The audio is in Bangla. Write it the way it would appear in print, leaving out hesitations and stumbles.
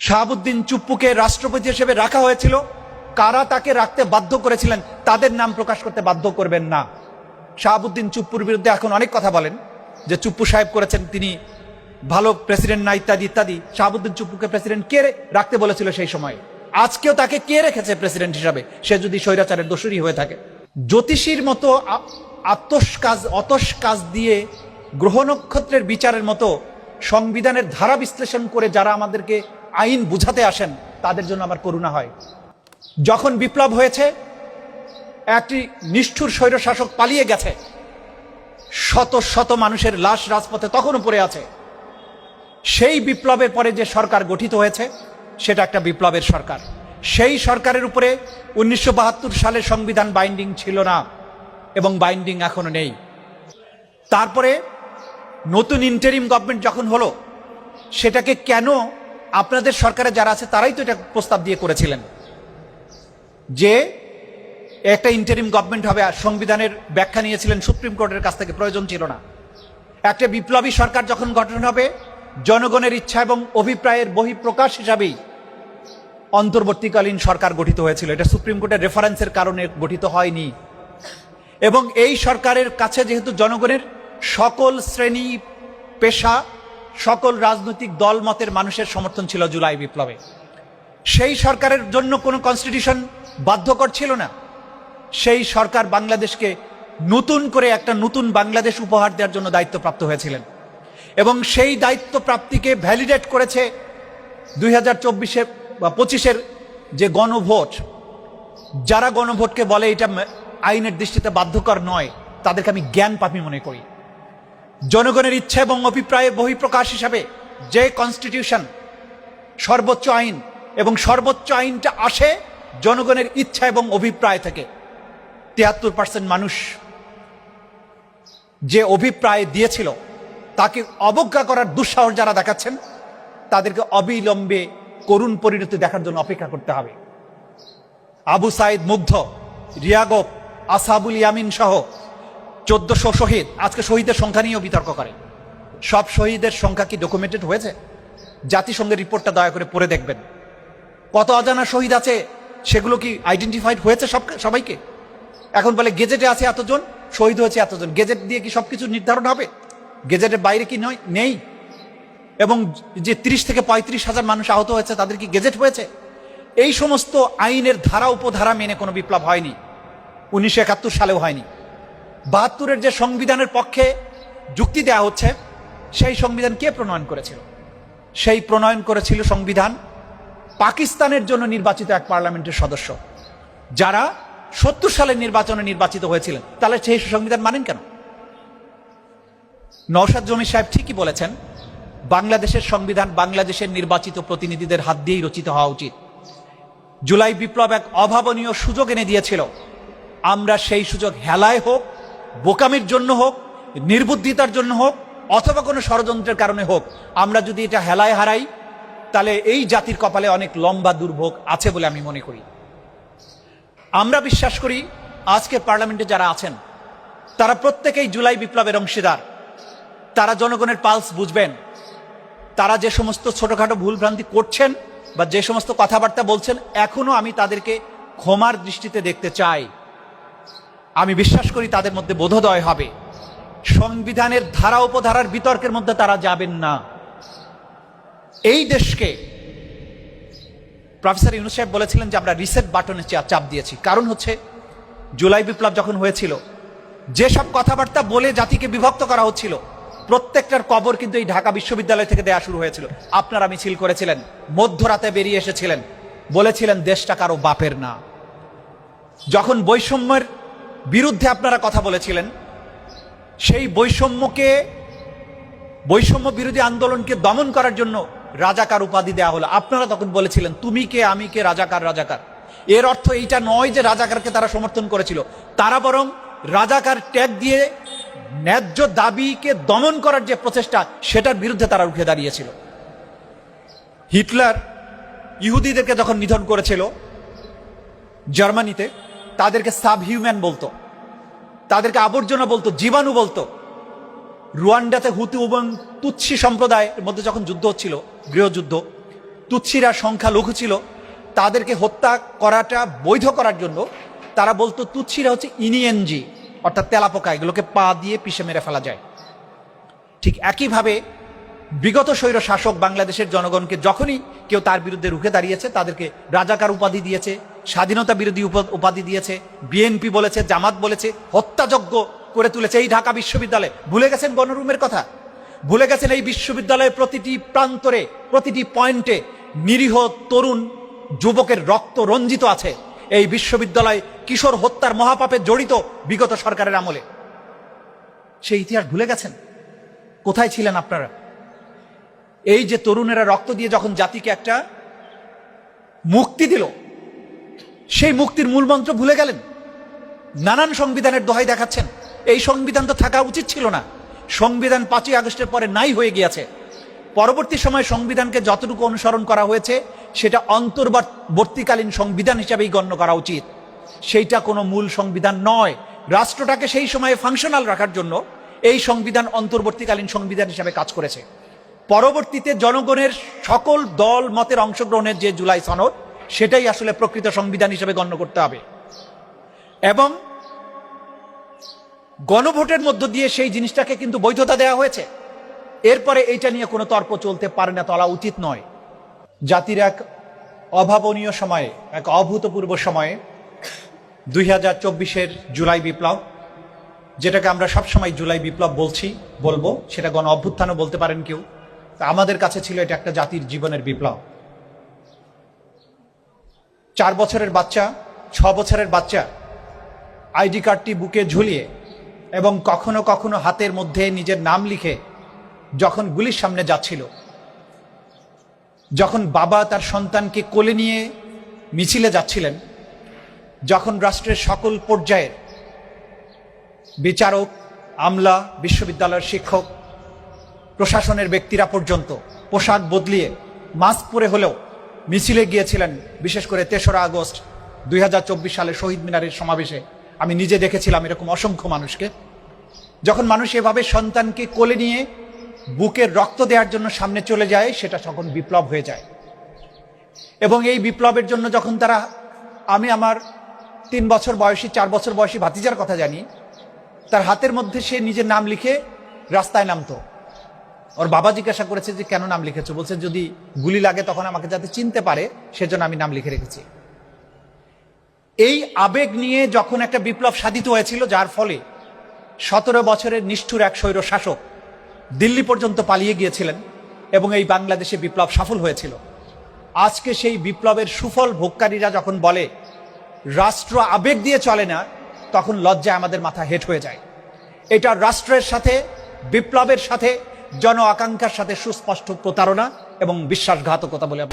শাহাবুদ্দিন চুপ্পুকে রাষ্ট্রপতি হিসেবে রাখা হয়েছিল, কারা তাকে রাখতে বাধ্য করেছিলেন তাদের নাম প্রকাশ করতে বাধ্য করবেন না। শাহাবুদ্দিন চুপ্পুর বিরুদ্ধে এখন অনেক কথা বলেন যে চুপ্পু সাহেব করেছেন, তিনি ভালো প্রেসিডেন্ট না, ইত্যাদি ইত্যাদি। শাহাবুদ্দিন চুপ্পুকে প্রেসিডেন্ট কে রাখতে বলেছিল সেই সময়? আজকেও তাকে কে রেখেছে প্রেসিডেন্ট হিসাবে, সে যদি স্বৈরাচারের দোষরই হয়ে থাকে? জ্যোতিষীর মতো অতস কাজ দিয়ে গ্রহ নক্ষত্রের বিচারের মতো সংবিধানের ধারা বিশ্লেষণ করে যারা আমাদেরকে আইন বুঝাতে আসেন তাদের জন্য আমার করুণা হয়। যখন বিপ্লব হয়েছে, একটি নিষ্ঠুর স্বৈরশাসক পালিয়ে গেছে, শত শত মানুষের লাশ রাজপথে তখনও পড়ে আছে। সেই বিপ্লবের পরে যে সরকার গঠিত হয়েছে সেটা একটা বিপ্লবের সরকার। সেই সরকারের উপরে 1972 সালে সংবিধান বাইন্ডিং ছিল না এবং বাইন্ডিং এখনো নেই। তারপরে নতুন ইন্টারিম গভর্নমেন্ট যখন হলো, সেটাকে কেন আপনাদের সরকারে যারা আছে তারাই তো এটা প্রস্তাব দিয়ে করেছিলেন যে একটা ইন্টারিম গভর্নমেন্ট হবে, আর সংবিধানের ব্যাখ্যা নিয়েছিলেন সুপ্রিম কোর্টের কাছ থেকে, প্রয়োজন ছিল না। একটা বিপ্লবী সরকার যখন গঠন হবে, জনগণের ইচ্ছা এবং অভিপ্রায়ের বহিঃপ্রকাশ হিসাবেই অন্তর্বর্তীকালীন সরকার গঠিত হয়েছিল। এটা সুপ্রিম কোর্টের রেফারেন্সের কারণে গঠিত হয়নি। এবং এই সরকারের কাছে যেহেতু জনগণের সকল শ্রেণী, পেশা, সকল রাজনৈতিক দল মতের মানুষের সমর্থন ছিল জুলাই বিপ্লবে, সেই সরকারের জন্য কোনো কনস্টিটিউশন বাধ্যকর ছিল না। সেই সরকার বাংলাদেশকে নতুন করে একটা নতুন বাংলাদেশ উপহার দেওয়ার জন্য দায়িত্বপ্রাপ্ত হয়েছিলেন এবং সেই দায়িত্ব প্রাপ্তিকে ভ্যালিডেট করেছে 2024 বা 25-এর যে গণভোট। যারা গণভোটকে বলে এটা আইনের দৃষ্টিতে বাধ্যকর নয়, তাদেরকে আমি জ্ঞান পাপী মনে করি। জনগণের ইচ্ছা এবং অভিপ্রায়ের বহিঃপ্রকাশ হিসাবে যে কনস্টিটিউশন সর্বোচ্চ আইন, এবং সর্বোচ্চ আইনটা আসে জনগণের ইচ্ছা এবং অভিপ্রায় থেকে। 73% মানুষ যে অভিপ্রায় দিয়েছিল তাকে অবজ্ঞা করার দুঃসাহস যারা দেখাচ্ছেন, তাদেরকে অবিলম্বে করুণ পরিণতি দেখার জন্য অপেক্ষা করতে হবে। আবু সাইদ মুগ্ধ, রিয়াগব, আসহাবুল ইয়ামিন সহ 1400 শহীদ, আজকে শহীদের সংখ্যা নিয়েও বিতর্ক করে। সব শহীদের সংখ্যা কি ডকুমেন্টেড হয়েছে? জাতিসংঘের রিপোর্টটা দয়া করে পড়ে দেখবেন। কত অজানা শহীদ আছে, সেগুলো কি আইডেন্টিফাইড হয়েছে সবাইকে? এখন বলে গেজেটে আছে এতজন, শহীদ হয়েছে এতজন। গেজেট দিয়ে কি সবকিছু নির্ধারণ হবে? গেজেটের বাইরে কি নেই? এবং যে 30 থেকে 35 হাজার মানুষ আহত হয়েছে, তাদের কি গেজেট হয়েছে? এই সমস্ত আইনের ধারা উপধারা মেনে কোনো বিপ্লব হয়নি, 1971 সালেও হয়নি। 72-এর যে সংবিধানের পক্ষে যুক্তি দেওয়া হচ্ছে, সেই সংবিধান কে প্রণয়ন করেছিল? সেই প্রণয়ন করেছিল সংবিধান পাকিস্তানের জন্য নির্বাচিত এক পার্লামেন্টের সদস্য, যারা 70 সালের নির্বাচনে নির্বাচিত হয়েছিলেন। তাহলে সেই সংবিধান মানেন কেন? নওশাদ জমির সাহেব ঠিকই বলেছেন, বাংলাদেশের সংবিধান বাংলাদেশের নির্বাচিত প্রতিনিধিদের হাত দিয়েই রচিত হওয়া উচিত। জুলাই বিপ্লব এক অভাবনীয় সুযোগ এনে দিয়েছিল। আমরা সেই সুযোগ হেলায় হোক, বোকামির জন্য হোক, নির্বুদ্ধিতার জন্য হোক, অথবা কোনো ষড়যন্ত্রের কারণে হোক, আমরা যদি এটা হেলায় হারাই, তাহলে এই জাতির কপালে অনেক লম্বা দুর্ভোগ আছে বলে আমি মনে করি। আমরা বিশ্বাস করি আজকে পার্লামেন্টে যারা আছেন তারা প্রত্যেকেই জুলাই বিপ্লবের অংশীদার। তারা জনগণের পালস বুঝবেন। তারা যে সমস্ত ছোটখাটো ভুলভ্রান্তি করছেন বা যে সমস্ত কথাবার্তা বলছেন, এখনো আমি তাদেরকে ক্ষমার দৃষ্টিতে দেখতে চাই। আমি বিশ্বাস করি তাদের মধ্যে বোধোদয় হবে। সংবিধানের ধারা উপধারার বিতর্কের মধ্যে তারা যাবেন না। এই দেশকে প্রফেসর ইউনূস সাহেব বলেছিলেন যে আমরা রিসেট বাটনে চাপ দিয়েছি। কারণ হচ্ছে জুলাই বিপ্লব যখন হয়েছিল, যেসব কথাবার্তা বলে জাতিকে বিভক্ত করা হচ্ছিল, প্রত্যেকটার কবর কিন্তু এই ঢাকা বিশ্ববিদ্যালয় থেকে দেয়া শুরু হয়েছিল। আপনারা মিছিল করেছিলেন, মধ্যরাতে বেরিয়ে এসেছিলেন, বলেছিলেন দেশটা কারো বাপের না। যখন বৈষম্যের বিরুদ্ধে আপনারা কথা বলেছিলেন, সেই বৈষম্য বিরোধী আন্দোলনকে দমন করার জন্য রাজাকার উপাধি দেওয়া হলো। আপনারা তখন বলেছিলেন তুমি কে আমি কে, রাজাকার রাজাকার। এর অর্থ এইটা নয় যে রাজাকারকে তারা সমর্থন করেছিল, তারা বরং রাজাকার ট্যাগ দিয়ে ন্যায্য দাবিকে দমন করার যে প্রচেষ্টা, সেটার বিরুদ্ধে তারা রুখে দাঁড়িয়েছিল। হিটলার ইহুদিদেরকে যখন নিধন করেছিল জার্মানিতে, তাদেরকে সাবহিউম্যান বলতো, তাদেরকে আবর্জনা বলতো, জীবাণু বলতো। রুয়ান্ডাতে হুতু এবং তুৎসি সম্প্রদায়ের মধ্যে যখন যুদ্ধ হচ্ছিল, গৃহযুদ্ধ, তুৎসিরা সংখ্যালঘু ছিল, তাদেরকে হত্যা করাটা বৈধ করার জন্য তারা বলতো তুৎসিরা হচ্ছে ইনিএনজি, অর্থাৎ তেলাপোকা, এগুলোকে পা দিয়ে পিষে মেরে ফেলা যায়। ঠিক একইভাবে বিগত স্বৈর শাসক বাংলাদেশের জনগণকে যখনই কেউ তার বিরুদ্ধে রুখে দাঁড়িয়েছে তাদেরকে রাজাকার উপাধি দিয়েছে, স্বাধীনতা বিরোধী উপাধি দিয়েছে, বিএনপি বলেছে, জামাত বলেছে, হত্যাযজ্ঞ করে তুলেছে। এই ঢাকা বিশ্ববিদ্যালয়ে ভুলে গেছেন গণরুমের কথা? ভুলে গেছেন এই বিশ্ববিদ্যালয়ের প্রতিটি প্রান্তরে, প্রতিটি পয়েন্টে নিরীহ তরুণ যুবকের রক্ত রঞ্জিত আছে। এই বিশ্ববিদ্যালয় কিশোর হত্যার মহাপাপে জড়িত বিগত সরকারের আমলে। সেই ইতিহাস ভুলে গেছেন? কোথায় ছিলেন আপনারা? এই যে তরুণেরা রক্ত দিয়ে যখন জাতিকে একটা মুক্তি দিল, সেই মুক্তির মূল মন্ত্র ভুলে গেলেন। নানান সংবিধানের দোহাই দেখাচ্ছেন। এই সংবিধান তো থাকা উচিত ছিল না। সংবিধান 5ই আগস্টের পরে নাই হয়ে গিয়েছে। পরবর্তী সময়ে সংবিধানকে যতটুকু অনুসরণ করা হয়েছে সেটা অন্তর্বর্তীকালীন সংবিধান হিসাবেই গণ্য করা উচিত। সেইটা কোনো মূল সংবিধান নয়। রাষ্ট্রটাকে সেই সময়ে ফাংশনাল রাখার জন্য এই সংবিধান অন্তর্বর্তীকালীন সংবিধান হিসাবে কাজ করেছে। পরবর্তীতে জনগণের সকল দল মতের অংশগ্রহণের যে জুলাই সনদ, সেটাই আসলে প্রকৃত সংবিধান হিসেবে গণ্য করতে হবে। এবং গণভোটের মধ্য দিয়ে সেই জিনিসটাকে কিন্তু বৈধতা দেওয়া হয়েছে। এরপরে এইটা নিয়ে কোনো তর্ক চলতে পারে না, চলা উচিত নয়। জাতির এক অভাবনীয় সময়ে, এক অভূতপূর্ব সময়ে 2024-এর জুলাই বিপ্লব, যেটাকে আমরা সবসময় জুলাই বিপ্লব বলবো, সেটা গণ অভ্যুত্থানও বলতে পারেন কেউ। আমাদের কাছে ছিল এটা একটা জাতির জীবনের বিপ্লব। 4 বছরের বাচ্চা, 6 বছরের বাচ্চা আইডি কার্ডটি বুকে ঝুলিয়ে এবং কখনো কখনো হাতের মধ্যে নিজের নাম লিখে যখন গুলির সামনে যাচ্ছিল, যখন বাবা তার সন্তানকে কোলে নিয়ে মিছিলে যাচ্ছিলেন, যখন রাষ্ট্রের সকল পর্যায়ের বিচারক, আমলা, বিশ্ববিদ্যালয়ের শিক্ষক, প্রশাসনের ব্যক্তিরা পর্যন্ত পোশাক বদলিয়ে মাস্ক পরে হলেও মিছিলে গিয়েছিলেন। বিশেষ করে 3রা আগস্ট 2024 সালে শহীদ মিনারের সমাবেশে আমি নিজে দেখেছিলাম এরকম অসংখ্য মানুষকে। যখন মানুষ এভাবে সন্তানকে কোলে নিয়ে বুকের রক্ত দেওয়ার জন্য সামনে চলে যায়, সেটা তখন বিপ্লব হয়ে যায়। এবং এই বিপ্লবের জন্য যখন তারা, আমি আমার 3 বছর বয়সী, 4 বছর বয়সী ভাতিজার কথা জানি, তার হাতের মধ্যে সে নিজের নাম লিখে রাস্তায় নামতো। ওর বাবা জিজ্ঞাসা করেছে যে কেন নাম লিখেছো? বলছে যদি গুলি লাগে তখন আমাকে যাতে চিনতে পারে সেজন্য আমি নাম লিখে রেখেছি। এই আবেগ নিয়ে যখন একটা বিপ্লব সাধিত হয়েছিল, যার ফলে 17 বছরের নিষ্ঠুর এক স্বৈর শাসক দিল্লি পর্যন্ত পালিয়ে গিয়েছিলেন এবং এই বাংলাদেশে বিপ্লব সফল হয়েছিল। আজকে সেই বিপ্লবের সুফল ভোগকারীরা যখন বলে রাষ্ট্র আবেগ দিয়ে চলে না, তখন লজ্জায় আমাদের মাথা হেঁট হয়ে যায়। এটা রাষ্ট্রের সাথে, বিপ্লবের সাথে, জন আকাঙ্ক্ষার সাথে সুস্পষ্ট প্রতারণা এবং বিশ্বাসঘাতকতা বলে